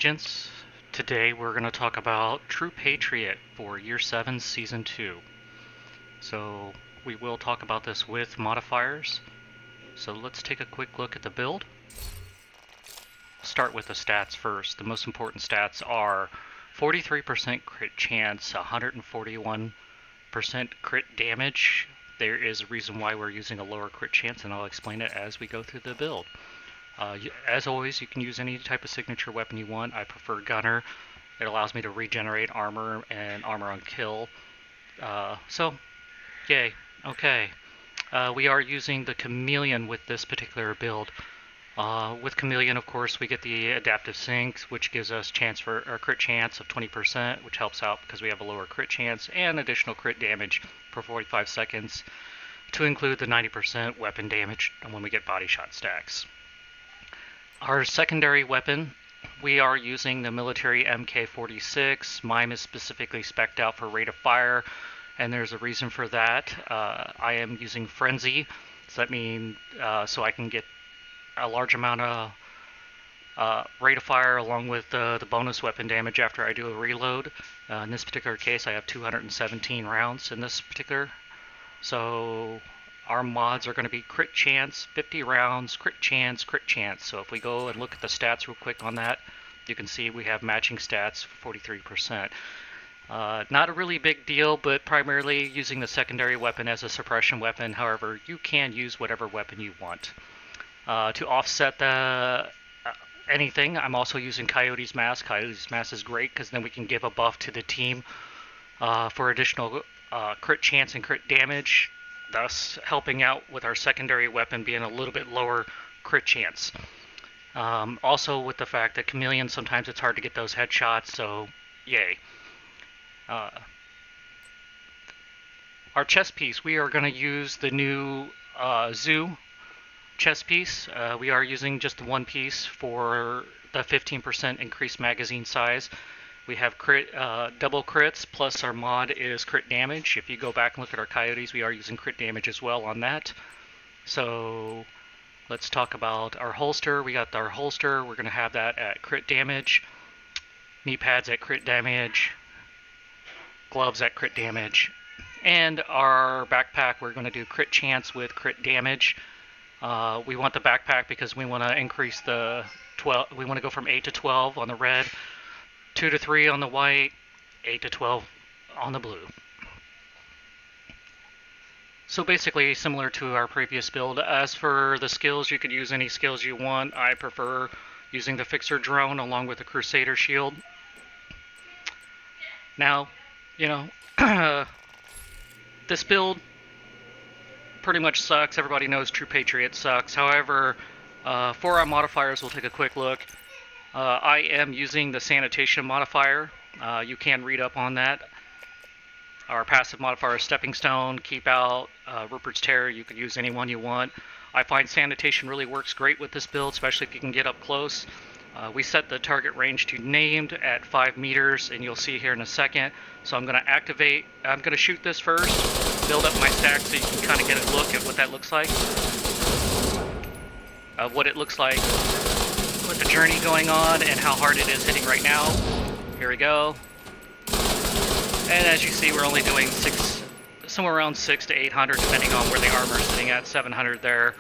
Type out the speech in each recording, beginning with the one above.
agents. Today we're going to talk about True Patriot for Year 7 Season 2. So we will talk about this with modifiers. So let's take a quick look at the build. Start with the stats first. The most important stats are 43% crit chance, 141% crit damage. There is a reason why we're using a lower crit chance, and I'll explain it as we go through the build. As always, you can use any type of signature weapon you want. I prefer Gunner. It allows me to regenerate armor and armor on kill. So, yay. Okay. We are using the Chameleon with this particular build. With Chameleon, of course, we get the adaptive syncs, which gives us crit chance of 20%, which helps out because we have a lower crit chance, and additional crit damage for 45 seconds, to include the 90% weapon damage when we get body shot stacks. Our secondary weapon, we are using the military MK46. Mine is specifically spec'd out for rate of fire, and there's a reason for that. I am using Frenzy, so that means so I can get a large amount of rate of fire along with the bonus weapon damage after I do a reload. In this particular case, I have 217 rounds in this particular. So our mods are going to be crit chance, 50 rounds, crit chance, crit chance. So if we go and look at the stats real quick on that, you can see we have matching stats for 43%. Not a really big deal, but primarily using the secondary weapon as a suppression weapon. However, you can use whatever weapon you want. To offset the anything, I'm also using Coyote's Mask. Coyote's Mask is great because then we can give a buff to the team for additional crit chance and crit damage, thus helping out with our secondary weapon being a little bit lower crit chance. Also with the fact that Chameleon, sometimes it's hard to get those headshots, so yay. Our chest piece, we are going to use the new Zoo chest piece. We are using just the one piece for the 15% increased magazine size. We have double crits, plus our mod is crit damage. If you go back and look at our Coyotes, we are using crit damage as well on that. So let's talk about our holster. We got our holster. We're going to have that at crit damage. Knee pads at crit damage. Gloves at crit damage. And our backpack, we're going to do crit chance with crit damage. We want the backpack because we want to increase the 12. We want to go from 8 to 12 on the red, 2 to 3 on the white, 8 to 12 on the blue. So basically similar to our previous build. As for the skills, you could use any skills you want. I prefer using the Fixer Drone along with the Crusader Shield. Now, you know, this build pretty much sucks. Everybody knows True Patriot sucks. However, for our modifiers, we'll take a quick look. I am using the sanitation modifier. You can read up on that. Our passive modifier is Stepping Stone, Keep Out, Rupert's Terror. You can use any one you want. I find sanitation really works great with this build, especially if you can get up close. We set the target range to named at 5 meters, and you'll see here in a second. So I'm going to activate, I'm going to shoot this first, build up my stack so you can kind of get a look at what that looks like. What it looks like with the journey going on and how hard it is hitting right now. Here we go. And as you see, we're only doing somewhere around 600 to 800, depending on where the armor is sitting at, 700 there.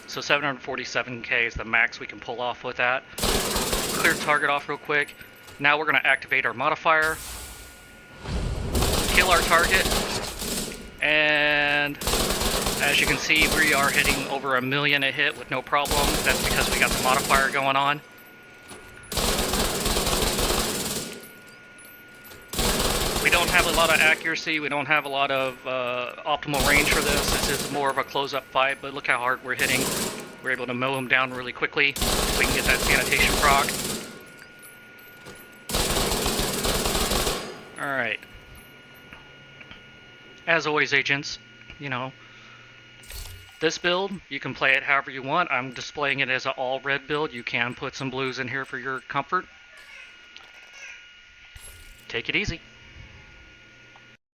So 747k is the max we can pull off with that. Clear target off real quick. Now we're going to activate our modifier, kill our target, and as you can see, we are hitting over 1 million a hit with no problem. That's because we got the modifier going on. We don't have a lot of accuracy, we don't have a lot of optimal range for this. This is more of a close-up fight, but look how hard we're hitting. We're able to mow them down really quickly so we can get that sanitation proc. Alright. As always, agents, you know, this build, you can play it however you want. I'm displaying it as an all-red build. You can put some blues in here for your comfort. Take it easy.